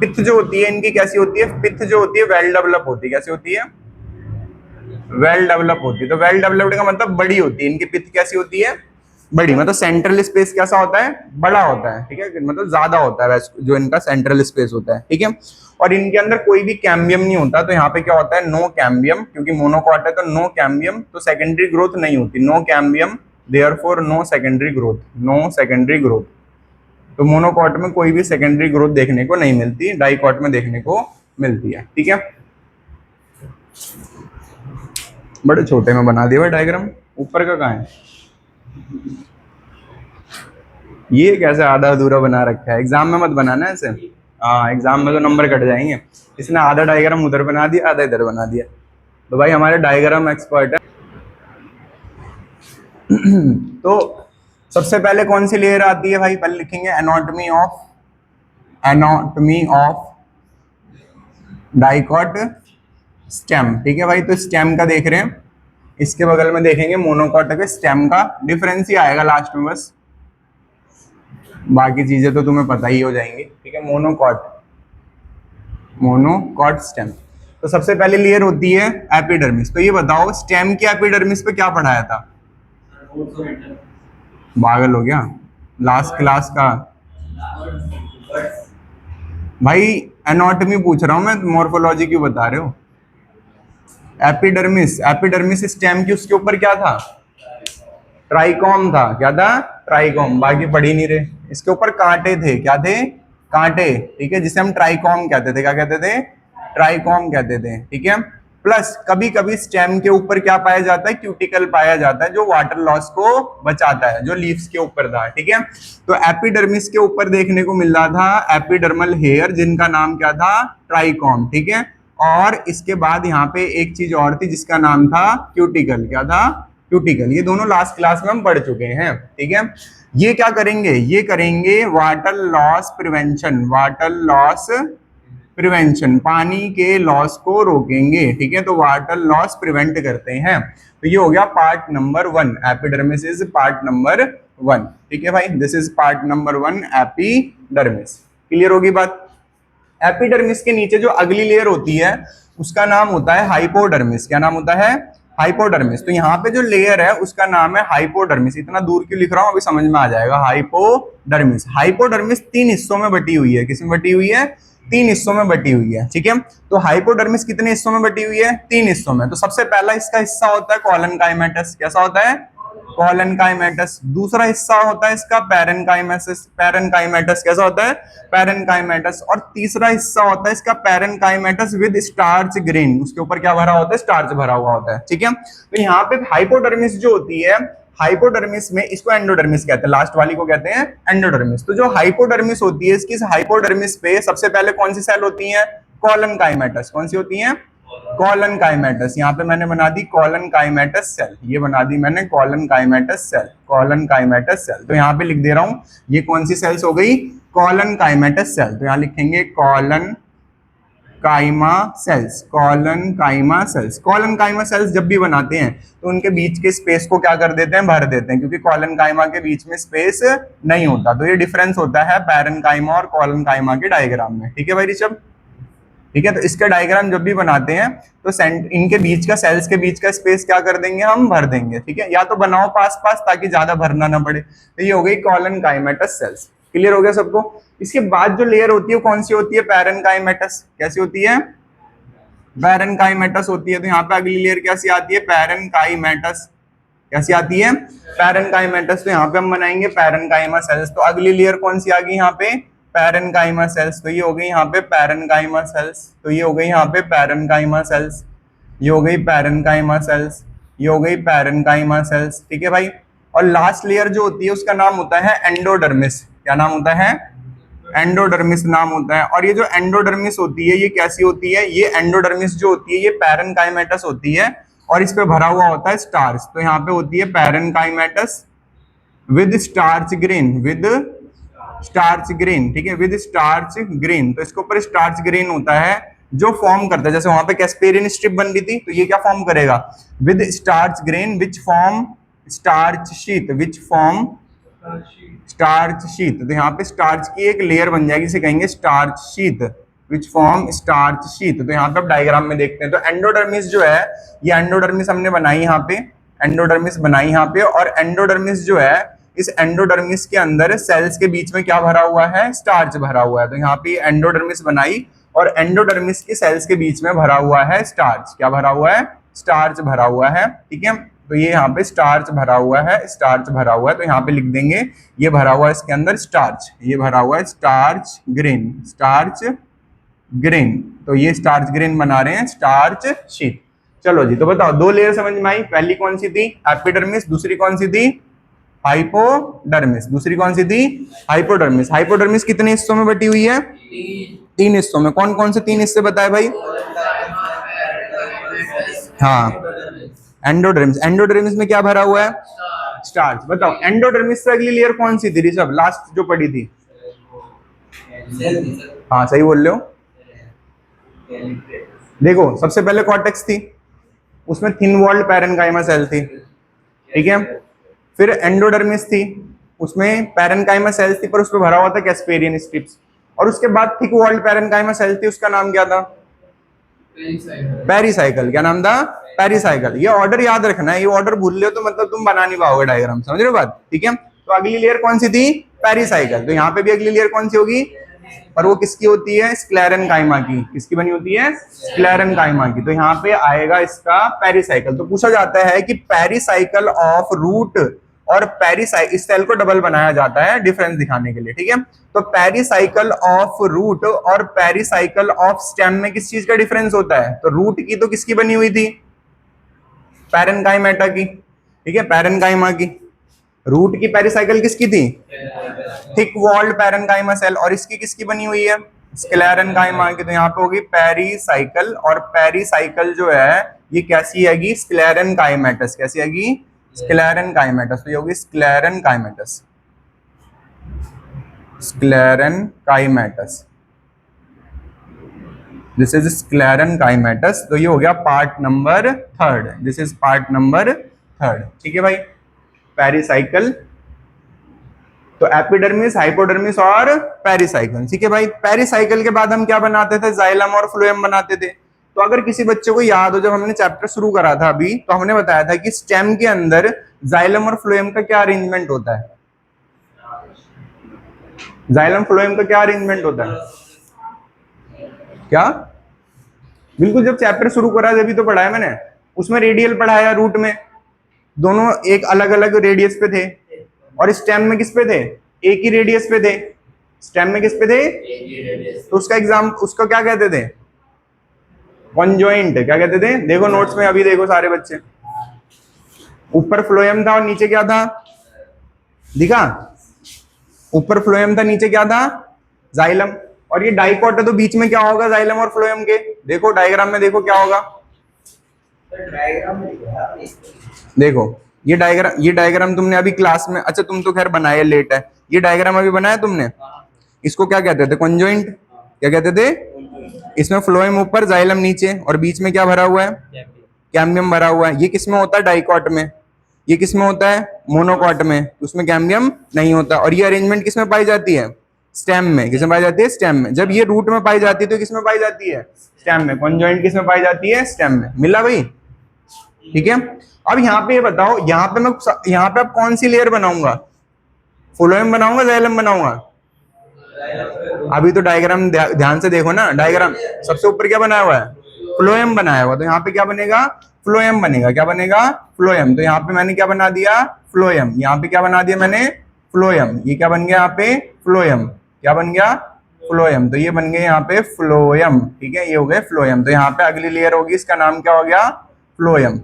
पित्त जो होती है इनकी कैसी होती है, पित्त जो होती है वेल डेवलप होती है, कैसी होती है, वेल डेवलप होती है। तो वेल डेवलप्ड का मतलब बड़ी होती है, इनकी पित्त कैसी होती है, बड़ी, मतलब सेंट्रल स्पेस कैसा होता है, बड़ा होता है, ठीक है, मतलब ज्यादा होता है जो इनका सेंट्रल स्पेस होता है, ठीक है। और इनके अंदर कोई भी कैम्बियम नहीं होता, तो यहाँ पे क्या होता है, नो कैम्बियम, क्योंकि मोनोकॉट है तो नो कैम्बियम, तो सेकेंडरी ग्रोथ नहीं होती, no cambium, therefore no secondary growth, no secondary growth. तो मोनोकॉट में कोई भी सेकेंडरी ग्रोथ देखने को नहीं मिलती, डाइकॉट में देखने को मिलती है, ठीक है। बड़े छोटे में बना दिया भाई डायग्राम, ऊपर का कहाँ है, ये कैसे आधा अधूरा बना रखा है, एग्जाम में मत बनाना ऐसे, हाँ एग्जाम में तो नंबर कट जाएंगे। इसने आधा डायग्राम उधर बना दिया, आधा इधर बना दिया, तो भाई हमारे डायग्राम एक्सपर्ट है। तो सबसे पहले कौन सी लेयर आती है भाई, पहले लिखेंगे एनाटॉमी ऑफ डाइकॉट स्टेम, ठीक है भाई। तो स्टेम का देख रहे हैं, इसके बगल में देखेंगे मोनोकॉट के स्टेम का डिफरेंस ही आएगा लास्ट में बस, बाकी चीजें तो तुम्हें पता ही हो जाएंगी, ठीक है। मोनोकॉट स्टेम, तो सबसे पहले लेयर होती है एपिडर्मिस। तो ये बताओ स्टेम की एपिडर्मिस पे क्या पढ़ाया था, पागल हो गया, लास्ट क्लास का भाई, एनाटॉमी पूछ रहा हूं मैं, मॉर्फोलॉजी क्यों बता रहे हो। एपिडर्मिस स्टेम की, उसके ऊपर क्या था, ट्राइकॉम था, क्या था, ट्राइकॉम, बाकी पढ़ ही नहीं रहे। इसके ऊपर कांटे थे, क्या थे, कांटे, ठीक है, जिसे हम ट्राइकॉम कहते थे, क्या कहते थे, ट्राइकॉम कहते थे, ठीक है। प्लस कभी कभी स्टेम के ऊपर क्या पाया जाता है, क्यूटिकल पाया जाता है, जो वाटर लॉस को बचाता है, जो लीव्स के ऊपर था, ठीक है। तो एपिडर्मिस के ऊपर देखने को मिल रहा था एपिडर्मल हेयर, जिनका नाम क्या था, ट्राइकॉम, ठीक है। और इसके बाद यहाँ पे एक चीज और थी जिसका नाम था क्यूटिकल, क्या था, क्यूटिकल। ये दोनों लास्ट क्लास में हम पढ़ चुके हैं, ठीक है। ये क्या करेंगे, ये करेंगे water loss prevention, water loss prevention, पानी के लॉस को रोकेंगे, ठीक है। तो वाटर लॉस प्रिवेंट करते हैं। तो ये हो गया part number 1, epidermis is part number 1, ठीक है भाई, this is part number 1 epidermis. Clear होगी बात। एपिडर्मिस के नीचे जो अगली लेयर होती है उसका नाम होता है हाइपोडर्मिस, क्या नाम होता है, हाइपोडर्मिस। तो यहाँ पे जो लेयर है उसका नाम है हाइपोडर्मिस, इतना दूर क्यों लिख रहा हूं अभी समझ में आ जाएगा। हाइपोडर्मिस, हाइपोडर्मिस 3 हिस्सों में बटी हुई है, किसमें बटी हुई है, 3 हिस्सों में बटी हुई है, ठीक है। तो हाइपोडर्मिस कितने हिस्सों में बटी हुई है, 3 हिस्सों में। तो सबसे पहला इसका हिस्सा होता है कॉलनकाइमेटस, कैसा होता है, कॉलनकाइमेटस। दूसरा हिस्सा होता है इसका पैरेनकाइमेटस, पैरेनकाइमेटस कैसा होता है, पैरेनकाइमेटस। और तीसरा हिस्सा होता है इसका पैरेनकाइमेटस विद स्टार्च ग्रेन, उसके ऊपर क्या भरा होता है, स्टार्च भरा हुआ होता है, ठीक है। तो यहाँ पे हाइपोडर्मिस जो होती है, हाइपोडर्मिस में इसको एंडोडर्मिस कहते हैं, लास्ट वाली को कहते हैं एंडोडर्मिस। तो जो हाइपोडर्मिस होती है, इसकी हाइपोडर्मिस पे सबसे पहले कौन सी सेल होती है, कॉलनकाइमेटस, कौन सी होती है, कॉलनकाइमेटस। यहाँ पे मैंने बना दी कॉलनकाइमेटस सेल, ये बना दी मैंने कॉलनकाइमेटस सेल, कॉलनकाइमेटस सेल। तो यहाँ पे लिख दे रहा हूं, ये कौन सी सेल्स हो गई, कॉलनकाइमेटस सेल। तो यहाँ लिखेंगे collenchyma cells, collenchyma cells. Collenchyma cells जब भी बनाते हैं तो उनके बीच के स्पेस को क्या कर देते हैं, भर देते हैं, क्योंकि कॉलन काइमा के बीच में स्पेस नहीं होता। तो ये डिफरेंस होता है पैरन काइमा और कॉलन काइमा के डायग्राम में, ठीक है भाई ऋषभ, ठीक है। तो इसका डायग्राम जब भी बनाते हैं तो इनके बीच का, सेल्स के बीच का स्पेस क्या कर देंगे, हम भर देंगे, ठीक है। या तो बनाओ पास पास ताकि ज्यादा भरना ना पड़े। तो ये हो गई कॉलन काइमेटस सेल्स। क्लियर हो गया सबको। इसके बाद जो लेयर होती है कौन सी होती है, पैरेनकाइमेटस। कैसी होती है, पैरेनकाइमेटस होती है। तो यहाँ पे अगली लेयर कैसी आती है, पैरेनकाइमेटस, कैसी आती है, पैरेनकाइमेटस। तो यहाँ पे हम बनाएंगे पैरेनकाइमा सेल्स। तो अगली लेयर कौन सी आ गई यहाँ पे, पैरेनकाइमा सेल्स। तो ये हो गई यहाँ पे पैरेनकाइमा सेल्स, तो ये हो गई यहाँ पे पैरेनकाइमा सेल्स, ये हो गई पैरेनकाइमा सेल्स, ये हो गई पैरेनकाइमा सेल्स, ठीक है भाई। और लास्ट लेयर जो होती है उसका नाम होता है एंडोडर्मिस। क्या नाम होता है, एंडोडर्मिस नाम होता है। और ये जो एंडोडर्मिस होती है ये कैसी होती है, ये एंडोडर्मिस जो होती है ये पैरेनकाइमेटस होती है और इस पे भरा हुआ होता है स्टार्च। तो यहाँ पे होती है parenchymatous with starch grain, with starch grain, ठीक है, विद स्टार्च ग्रेन। तो इसके ऊपर स्टार्च ग्रेन होता है जो फॉर्म करता है, जैसे वहां पे कैस्पेरियन स्ट्रिप बन रही थी तो ये क्या फॉर्म करेगा, with starch grain which form starch sheet, which form starch sheet. तो यहाँ पे स्टार्च की एक लेयर बन जाएगी, इसे कहेंगे starch sheet, which form starch sheet. तो यहाँ पे आप डायग्राम में देखते हैं, तो एंडोडर्मिस जो है, ये एंडोडर्मिस हमने बनाई यहाँ पे, एंडोडर्मिस बनाई यहाँ पे, और एंडोडर्मिस जो है, इस एंडोडर्मिस के अंदर सेल्स के बीच में क्या भरा हुआ है, स्टार्च भरा हुआ है। तो यहाँ पे एंडोडर्मिस बनाई और एंडोडर्मिस के सेल्स के बीच में भरा हुआ है स्टार्च। क्या भरा हुआ है, स्टार्च भरा हुआ है, ठीक है। तो ये यहाँ पे स्टार्च भरा हुआ है, स्टार्च भरा हुआ है, तो यहाँ पे लिख देंगे ये भरा हुआ है इसके अंदर स्टार्च, ये भरा हुआ है स्टार्च ग्रेन, स्टार्च ग्रेन। तो ये स्टार्च ग्रेन बना रहे हैं, स्टार्च शीट। चलो जी, तो बताओ दो लेयर समझ में आई, पहली कौन सी थी, एपिडर्मिस, दूसरी कौन सी थी, हाइपोडर्मिस, दूसरी कौन सी थी, हाइपोडर्मिस। हाइपोडर्मिस कितने हिस्सों में बटी हुई है, तीन हिस्सों में। कौन कौन से तीन हिस्से बताए भाई, हाँ, एंडोडर्मिस, एंडोडर्मिस में क्या भरा हुआ है, स्टार्च। बताओ एंडोडर्मिस से अगली लेयर कौन सी थी ऋषभ, लास्ट जो पड़ी थी, हाँ सही बोल रहे हो। देखो सबसे पहले कॉर्टेक्स थी, उसमें थिन वॉल्ड पैरेन्काइमा सेल थी, ठीक है। फिर एंडोडर्मिस थी, उसमें पैरेन्काइमा सेल्स थी पर उसमें भरा हुआ था कैस्पेरियन स्ट्रिप्स। और उसके बाद थिक वॉल्ड पैरेन्काइमा सेल थी, उसका नाम क्या था, पेरिसाइकल। क्या नाम था, पेरिसाइकल। ये ऑर्डर याद रखना है, ये ऑर्डर भूल ले तो मतलब तुम बना नहीं पाओगे डायग्राम, समझ रहे हो बात, ठीक है। तो अगली लेयर कौन सी थी, पेरिसाइकल। तो यहाँ पे भी अगली लेयर कौन सी होगी, पर वो किसकी होती है, स्क्लेरेनकाइमा की। किसकी बनी होती है, स्क्लेरेनकाइमा की। तो यहाँ पे आएगा इसका पेरिसाइकल। तो पूछा जाता है कि पेरिसाइकल ऑफ रूट और पेरिसाइकल, इस सेल को डबल बनाया जाता है डिफरेंस दिखाने के लिए, ठीक है। तो पेरिसाइकल ऑफ रूट और पेरिसाइकल ऑफ स्टेम में किस चीज का डिफरेंस होता है, तो रूट की तो किसकी बनी हुई थी, पैरेन्काइमेटा की, ठीक है, पैरेन्काइमा की। रूट की पेरिसाइकल किसकी थी, थिक वॉल्ड पैरेन्काइमा सेल। और इसकी किसकी बनी हुई है, स्क्लेरेनकाइमा की। तो यहाँ पे होगी पेरिसाइकल, और पेरिसाइकल जो है ये कैसी आएगी, स्क्लेरेनकाइमेटस। कैसी आएगी, स्क्लेरेनकाइमेटस। तो ये होगी स्क्लेरेनकाइमेटस, स्क्लेरेनकाइमेटस, दिस इज स्क्लेरेनकाइमेटस। तो ये हो गया part number third, this is part number third, ठीक है भाई, पेरिसाइकल। तो एपिडर्मिस, हाइपोडर्मिस और पेरिसाइकल, ठीक है भाई। पेरिसाइकल के बाद हम क्या बनाते थे, जाइलम और फ्लोएम बनाते थे। तो अगर किसी बच्चे को याद हो, जब हमने चैप्टर शुरू करा था अभी, तो हमने बताया था कि स्टेम के अंदर जाइलम और फ्लोएम का क्या अरेंजमेंट होता है, जाइलम फ्लोएम का क्या अरेंजमेंट होता है, क्या, बिल्कुल जब चैप्टर शुरू करा जब तो पढ़ाया मैंने, उसमें रेडियल पढ़ाया, रूट में दोनों एक अलग अलग रेडियस पे थे, और स्टेम में किस पे थे, एक ही रेडियस पे थे। स्टेम में किस पे थे, तो उसका एग्जाम, उसको क्या कहते थे, कॉन्जॉइंट। क्या कहते थे, देखो नोट्स में अभी देखो सारे बच्चे, ऊपर फ्लोएम था और नीचे क्या था, दिखा, ऊपर फ्लोएम था, नीचे क्या था, जाइलम। और ये डाइकॉट है, तो बीच में क्या होगा जाइलम और फ्लोएम के, देखो डायग्राम में देखो क्या होगा, देखो ये डायग्राम तुमने अभी क्लास में, अच्छा तुम तो खैर बनाए लेट है, ये डायग्राम अभी बनाया तुमने, इसको क्या कहते थे, कॉन्जॉइंट। क्या कहते थे, इसमें फ्लोएम ऊपर जाइलम नीचे, और बीच में क्या भरा हुआ है, कैम्बियम भरा हुआ है। ये किसमें होता है, डाइकॉट में। ये किसमें होता है, मोनोकॉट में, उसमें कैम्बियम नहीं होता। और ये अरेंजमेंट किसमें पाई जाती है, स्टेम में। किसमें पाई जाती है, स्टेम में। जब ये रूट में पाई जाती है तो किसमें पाई जाती है, स्टेम में। कॉन्जॉइंट किसमें पाई जाती है, स्टेम में। मिला भाई, ठीक है। अब यहाँ पे ये बताओ, यहाँ पे मैं, यहाँ पे अब कौन सी लेयर बनाऊंगा, फ्लोएम बनाऊंगा, जाइलम बनाऊंगा। अभी तो डायग्राम ध्यान से देखो ना, डायग्राम सबसे ऊपर क्या बनाया हुआ है, फ्लोएम बनाया हुआ। तो यहाँ पे क्या बनेगा, फ्लोएम बनेगा। क्या बनेगा, फ्लोएम। तो यहाँ पे मैंने क्या बना दिया, फ्लोएम। यहाँ पे क्या बना दिया मैंने, फ्लोएम। ये क्या बन गया यहाँ पे, फ्लोएम। क्या बन गया, फ्लोएम। तो ये बन गया यहाँ पे फ्लोएम, ठीक है, ये हो गए फ्लोएम। तो यहाँ पे अगली लेयर होगी, इसका नाम क्या हो गया, फ्लोएम,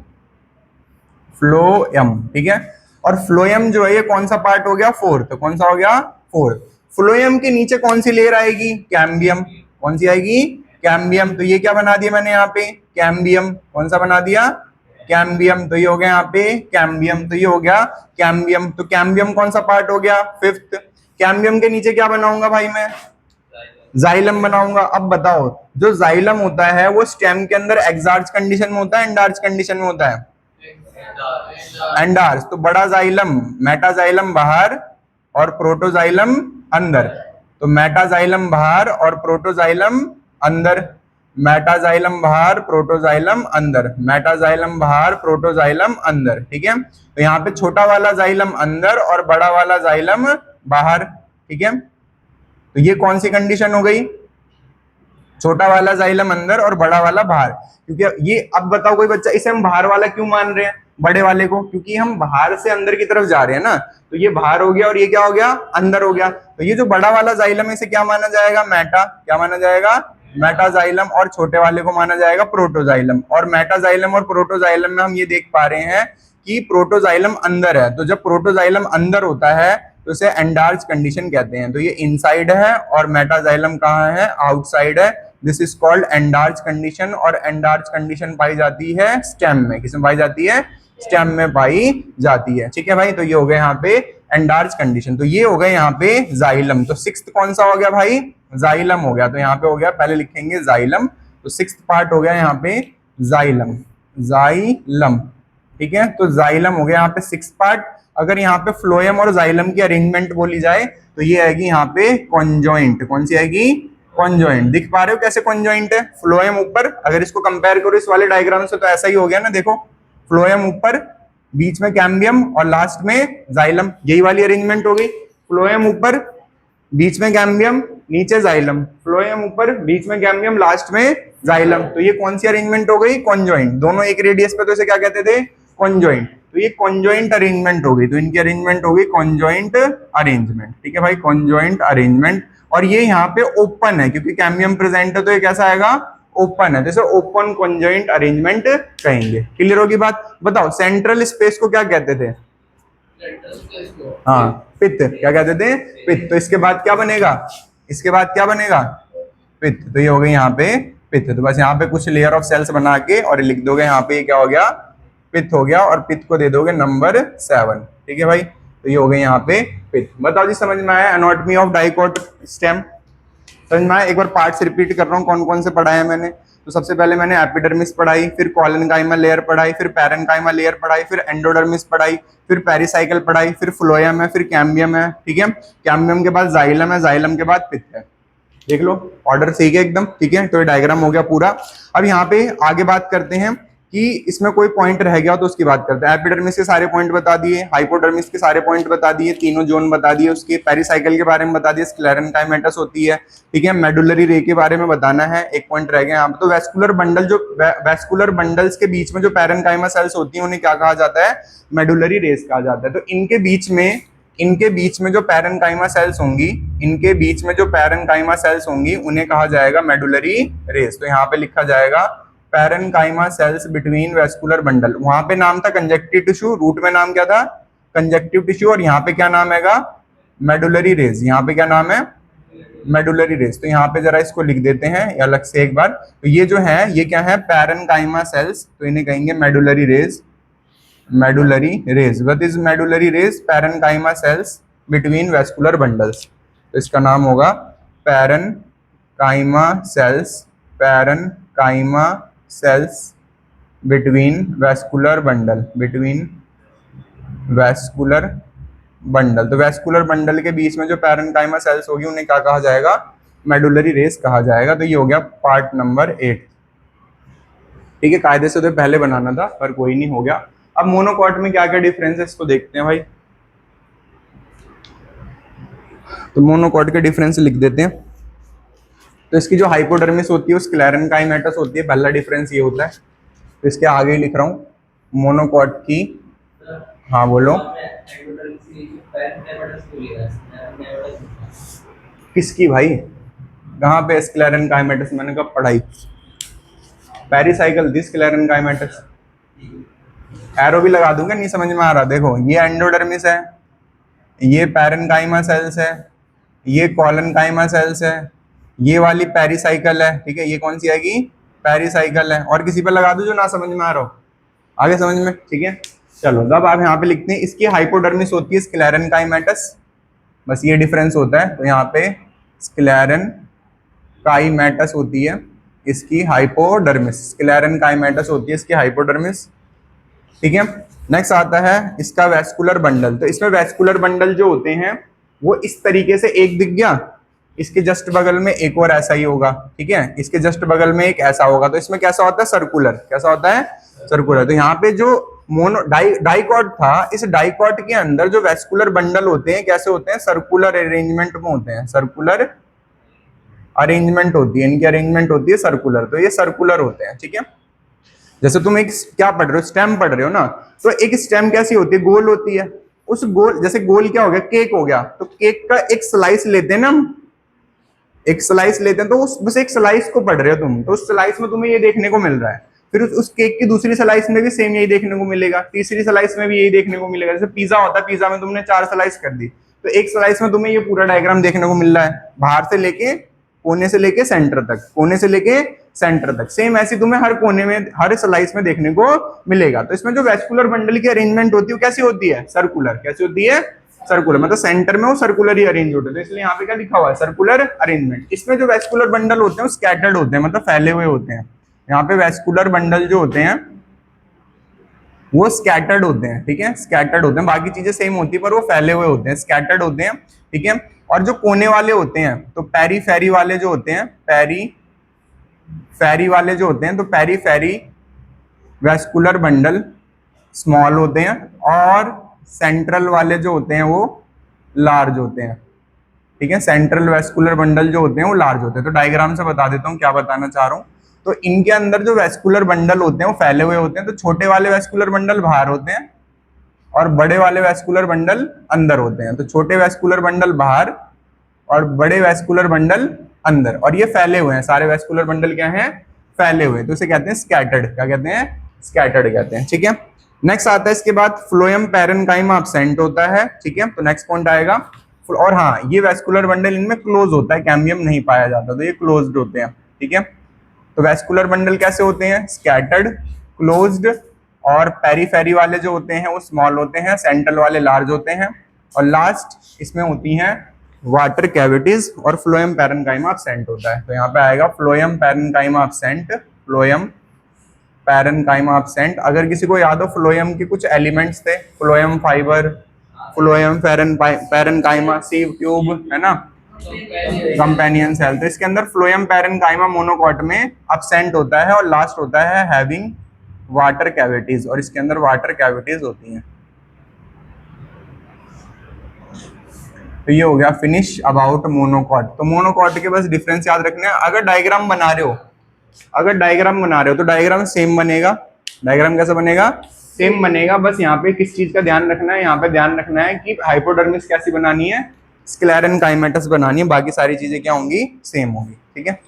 फ्लोएम, ठीक है। और फ्लोएम जो है ये कौन सा पार्ट हो गया, फोर्थ। कौन सा हो गया, फोर्थ। फ्लोएम के नीचे कौन सी लेयर आएगी, कैम्बियम। कौन सी आएगी, कैम्बियम। तो ये क्या बना दिया मैंने यहाँ पे, कैम्बियम। कौन सा बना दिया, कैम्बियम। तो ये हो गया यहाँ पे कैम्बियम। तो ये हो गया कैम्बियम। तो कैम्बियम कौन सा पार्ट हो गया, फिफ्थ। कैम्बियम के नीचे क्या बनाऊंगा भाई मैं, जाइलम बनाऊंगा। अब बताओ, जो जाइलम होता है वो स्टेम के अंदर एक्सार्च कंडीशन में होता है, एंडार्च कंडीशन में होता है, एंडार्च। तो बड़ा जाइलम, मेटाजाइलम बाहर और प्रोटोजाइलम अंदर। तो मेटाजाइलम बाहर और प्रोटोजाइलम अंदर, मेटाजाइलम बाहर, प्रोटोजाइलम अंदर, मेटाजाइलम बाहर, प्रोटोजाइलम अंदर। ठीक है, तो यहाँ पे छोटा वाला जाइलम अंदर और बड़ा वाला जाइलम बाहर। ठीक है, तो ये कौन सी कंडीशन हो गई? छोटा वाला जाइलम अंदर और बड़ा वाला बाहर। क्योंकि ये, अब बताओ कोई बच्चा, इसे हम बाहर वाला क्यों मान रहे हैं बड़े वाले को? क्योंकि हम बाहर से अंदर की तरफ जा रहे हैं ना, तो ये बाहर हो गया और ये क्या हो गया? अंदर हो गया। तो ये जो बड़ा वाला जाइलम है इसे क्या माना जाएगा? मेटा। क्या माना जाएगा? मेटाजाइलम। और छोटे वाले को माना जाएगा प्रोटोजाइलम। और मेटाजाइलम और प्रोटोजाइलम में हम ये देख पा रहे हैं कि प्रोटोजाइलम अंदर है, तो जब प्रोटोजाइलम अंदर होता है तो इसे एंडार्च कंडीशन कहते हैं। तो ये इनसाइड है और मेटाजाइलम कहाँ है? आउटसाइड है। This is called endarch condition. और एंडार्च कंडीशन पाई जाती है स्टेम में। किसमें पाई जाती है? स्टेम में पाई जाती है। ठीक है भाई, तो ये हो गया यहाँ पे एंडार्च कंडीशन। तो ये हो गया यहाँ पे जाइलम। तो सिक्स्थ कौन सा हो गया भाई? जाइलम हो गया। तो यहाँ पे हो गया, पहले लिखेंगे जाइलम, तो सिक्स्थ पार्ट हो गया यहाँ पे जाइलम, जाइलम। ठीक है, तो जाइलम हो गया यहाँ पे सिक्स पार्ट। अगर यहाँ पे फ्लोएम और जाइलम की अरेंजमेंट बोली जाए तो ये आएगी यहाँ पे कॉन्जॉइंट। कौन सी आएगी? कॉन्जॉइंट। दिख पा रहे हो कैसे कॉन्जॉइंट है? फ्लोएम ऊपर, अगर इसको कंपेयर करो इस वाले डायग्राम से तो ऐसा ही हो गया ना, देखो फ्लोएम ऊपर, बीच में कैम्बियम और लास्ट में जाइलम, यही वाली अरेंजमेंट हो गई। फ्लोएम ऊपर, बीच में कैम्बियम, नीचे जाइलम, फ्लोएम ऊपर, बीच में कैम्बियम, लास्ट में जाइलम। तो ये कौन सी अरेंजमेंट हो गई? कॉन्जॉइंट। दोनों एक रेडियस पे, तो इसे क्या कहते थे? कॉन्जॉइंट। तो ये कॉन्जॉइंट अरेंजमेंट हो गई। तो इनकी अरेंजमेंट हो गई कॉन्जॉइंट अरेंजमेंट। ठीक है भाई, कॉन्जॉइंट अरेंजमेंट। और ये यहाँ पे ओपन है क्योंकि कैम्बियम प्रेजेंट है, तो ये कैसा आएगा? ओपन है। जैसे ओपन कॉन्जॉइंट अरेंजमेंट कहेंगे। क्लियर होगी बात? बताओ सेंट्रल स्पेस को क्या कहते थे? हाँ, पित्त। क्या कहते थे? पित्त। तो इसके बाद क्या बनेगा? इसके बाद क्या बनेगा? पित्त। तो ये हो गई यहाँ पे पित्त। तो बस यहाँ पे कुछ लेयर ऑफ सेल्स बना के और लिख दोगे यहाँ पे क्या हो गया? पित्त हो गया। और पित्त को दे दोगे नंबर 7। ठीक है भाई, तो ये हो गई यहाँ पे पित्त। बताओ जी, समझ में आया एनाटॉमी ऑफ डाइकोट स्टेम? समझ में आया? एक बार पार्ट्स रिपीट कर रहा हूँ कौन कौन से पढ़ाए हैं मैंने। तो सबसे पहले मैंने एपिडर्मिस पढ़ाई, फिर कॉलनकाइमा लेयर पढ़ाई, फिर पैरेनकाइमा लेयर पढ़ाई, फिर एंडोडर्मिस पढ़ाई, फिर पेरिसाइकल पढ़ाई, फिर फ्लोएम है, फिर कैम्बियम है। ठीक है, कैम्बियम के बाद जाइलम है, जाइलम के बाद पित्त है। देख लो ऑर्डर सही है एकदम। ठीक है, तो ये डायग्राम हो गया पूरा। अब यहाँ पे आगे बात करते हैं कि इसमें कोई पॉइंट रह गया तो उसकी बात करते हैं। एपिडर्मिस के सारे पॉइंट बता दिए, हाइपोडर्मिस के सारे पॉइंट बता दिए, तीनों जोन बता दिए उसके, पेरिसाइकल के बारे में बता दिए, स्क्लेरेनकाइमेटस होती है। ठीक है, मेडुलरी रे के बारे में बताना है, एक पॉइंट रह गया यहाँ पे। तो वेस्कुलर बंडल, जो वेस्कुलर बंडल्स के बीच में जो पैरेनकाइमा सेल्स होती है उन्हें क्या कहा जाता है? मेडुलरी रेस कहा जाता है। तो इनके बीच में जो पैरेनकाइमा सेल्स होंगी, इनके बीच में जो पैरेनकाइमा सेल्स होंगी उन्हें कहा जाएगा मेडुलरी रेस। तो यहाँ पे लिखा जाएगा parenchyma cells between vascular bundle. वहां पे नाम था कंजक्टिव टिश्यू, रूट में नाम क्या था? Conjunctive tissue. और यहाँ पे क्या नाम हैगा? Medullary race. यहाँ पे क्या नाम है? Medullary race. तो यहाँ पे जरा इसको लिख देते हैं अलग से एक बार। तो ये जो है ये क्या है? पैरेनकाइमा सेल्स, तो इन्हें कहेंगे medullary rays. Medullary rays, what is medullary rays? Parenchyma cells between vascular bundles. तो इसका नाम होगा parenchyma cells, parenchyma cells between vascular bundle, between vascular bundle. तो वेस्कुलर बंडल के बीच में जो पैरेनकाइमा सेल्स होगी उन्हें क्या कहा जाएगा? मेडुलरी रेस कहा जाएगा। तो ये हो गया पार्ट नंबर 8। ठीक है, कायदे से तो पहले बनाना था पर कोई नहीं, हो गया। अब मोनोकॉट में क्या क्या डिफरेंस है इसको देखते हैं भाई। तो मोनोकॉट के डिफरेंस लिख देते हैं। तो इसकी जो हाइपोडर्मिस होती है वो स्क्लेरेनकाइमेटस होती है, पहला डिफरेंस ये होता है। तो इसके आगे ही लिख रहा हूँ मोनोकॉट की। हाँ बोलो। किसकी भाई? कहाँ पे स्क्लेरेनकाइमेटस? मैंने कब पढ़ाई? Pericycle, this स्क्लेरेनकाइमेटस। एरो भी लगा दूंगा, नहीं समझ में आ रहा? देखो ये एंडोडर्मिस है, ये पैरेनकाइमा सेल्स है, ये कॉलनकाइमा सेल्स है, ये वाली पेरिसाइकल है। ठीक है, ये कौन सी आएगी? पेरिसाइकल है। और किसी पे लगा दूं जो ना समझ में आ रहा हो? आगे समझ में? ठीक है, चलो अब आप यहाँ पे लिखते हैं इसकी हाइपोडर्मिस होती है स्क्लेरेनकाइमेटस, बस ये डिफरेंस होता है। तो यहाँ पे स्क्लेरेनकाइमेटस होती है इसकी हाइपोडर्मिस, स्क्लेरेनकाइमेटस होती है इसकी हाइपोडर्मिस। ठीक है, नेक्स्ट आता है इसका वेस्कुलर बंडल। तो इसमें वेस्कुलर बंडल जो होते हैं वो इस तरीके से, एक दिख गया, इसके जस्ट बगल में एक और ऐसा ही होगा, ठीक है, इसके जस्ट बगल में एक ऐसा होगा, तो इसमें कैसा होता है, सर्कुलर, कैसा होता है, सर्कुलर। तो यहाँ पे जो मोनो डाइकॉट था, इस डाइकॉट के अंदर जो वेस्कुलर बंडल होते हैं कैसे होते हैं, सर्कुलर अरेंजमेंट में होते हैं, सर्कुलर अरेंजमेंट होती है, इनकी अरेंजमेंट होती है सर्कुलर, तो ये सर्कुलर होते हैं, ठीक है। जैसे तुम एक क्या पढ़ रहे हो, स्टेम पढ़ रहे हो ना, तो एक स्टेम कैसी होती है, गोल होती है। उस गोल, जैसे गोल क्या हो गया, केक हो गया, तो केक का एक स्लाइस लेते हैं ना हम, एक स्लाइस लेते हैं, तो उस बस एक स्लाइस को पढ़ रहे हो तुम, तो उस स्लाइस में तुम्हें ये देखने को मिल रहा है, फिर उस केक की दूसरी स्लाइस में भी सेम यही देखने को मिलेगा, तीसरी स्लाइस में भी यही देखने को मिलेगा। जैसे पिज्जा होता है, पिज्जा में तुमने 4 स्लाइस कर दी, तो एक स्लाइस में तुम्हें ये पूरा डायग्राम देखने को मिल रहा है, बाहर से लेके कोने से लेके सेंटर तक, कोने से लेके सेंटर तक, सेम ऐसी तुम्हें हर कोने में, हर स्लाइस में देखने को मिलेगा। तो इसमें जो वेस्कुलर बंडल की अरेंजमेंट होती है वो कैसी होती है, सर्कुलर, कैसी होती है, सर्कुलर, मतलब सेंटर में वो सर्कुलर ही अरेंज होते हैं, तो इसलिए यहाँ पे क्या लिखा हुआ है, सर्कुलर अरेंजमेंट। इसमें जो वेस्कुलर बंडल होते हैं वो स्कैटर्ड होते हैं, मतलब फैले हुए होते हैं। यहाँ पे वेस्कुलर बंडल जो होते हैं वो स्कैटर्ड होते हैं, ठीक है, स्कैटर्ड होते हैं, बाकी चीजें सेम होती है पर वो फैले हुए होते हैं, स्कैटर्ड होते हैं, ठीक है। और जो कोने वाले होते हैं, तो पेरी फेरी वाले जो होते हैं, पेरी फेरी वाले जो होते हैं, तो पेरी फेरी वेस्कुलर बंडल स्मॉल होते हैं, और सेंट्रल वाले जो होते हैं वो लार्ज होते हैं, ठीक है, सेंट्रल वेस्कुलर बंडल जो होते हैं वो लार्ज होते हैं। तो डायग्राम से बता देता हूँ क्या बताना चाह रहा हूँ। तो इनके अंदर जो वेस्कुलर बंडल होते हैं वो फैले हुए होते हैं, तो छोटे वाले वेस्कुलर बंडल बाहर होते हैं और बड़े वाले वेस्कुलर बंडल अंदर होते हैं। तो छोटे वेस्कुलर बंडल बाहर और बड़े वेस्कुलर बंडल अंदर, और ये फैले हुए हैं, सारे वेस्कुलर बंडल क्या हैं, फैले हुए, तो इसे कहते हैं स्कैटर्ड, क्या कहते हैं, स्कैटर्ड कहते हैं, ठीक है। नेक्स्ट आता है इसके बाद फ्लोएम पैरेन्काइमा एब्सेंट होता है, ठीक है, तो नेक्स्ट पॉइंट आएगा। और हाँ, ये वेस्कुलर बंडल इनमें क्लोज होता है, कैम्बियम नहीं पाया जाता, तो ये क्लोज्ड होते हैं, ठीक है। तो वेस्कुलर बंडल कैसे होते हैं, स्कैटर्ड, क्लोज्ड, और पेरीफेरी वाले जो होते हैं वो स्मॉल होते हैं, सेंट्रल वाले लार्ज होते हैं, और लास्ट इसमें होती हैं वाटर कैविटीज, और फ्लोएम पैरेन्काइमा एब्सेंट होता है। तो यहाँ पे आएगा phloem parenchyma absent, phloem parenchyma absent. अगर किसी को याद हो फ्लोएम के कुछ एलिमेंट्स थे, phloem fibre, phloem parenchyma, sieve tube, है ना, कंपेनियन सेल, तो इसके अंदर फ्लोएम पैरेन्काइमा मोनोकॉट में एब्सेंट होता है, और लास्ट होता है हैविंग वाटर कैविटीज, और इसके अंदर वाटर कैविटीज होती हैं। तो ये हो गया फिनिश अबाउट मोनोकॉट। तो मोनोकॉट के बस डिफरेंस याद रखने हैं। अगर डायग्राम बना रहे हो, अगर डायग्राम बना रहे हो तो डायग्राम सेम बनेगा। डायग्राम कैसा बनेगा, सेम बनेगा। बस यहाँ पे किस चीज का ध्यान रखना है, यहाँ पे ध्यान रखना है कि हाइपोडर्मिस कैसी बनानी है, स्क्लेरेन्काइमेटस बनानी है, बाकी सारी चीजें क्या होंगी, सेम होंगी, ठीक है।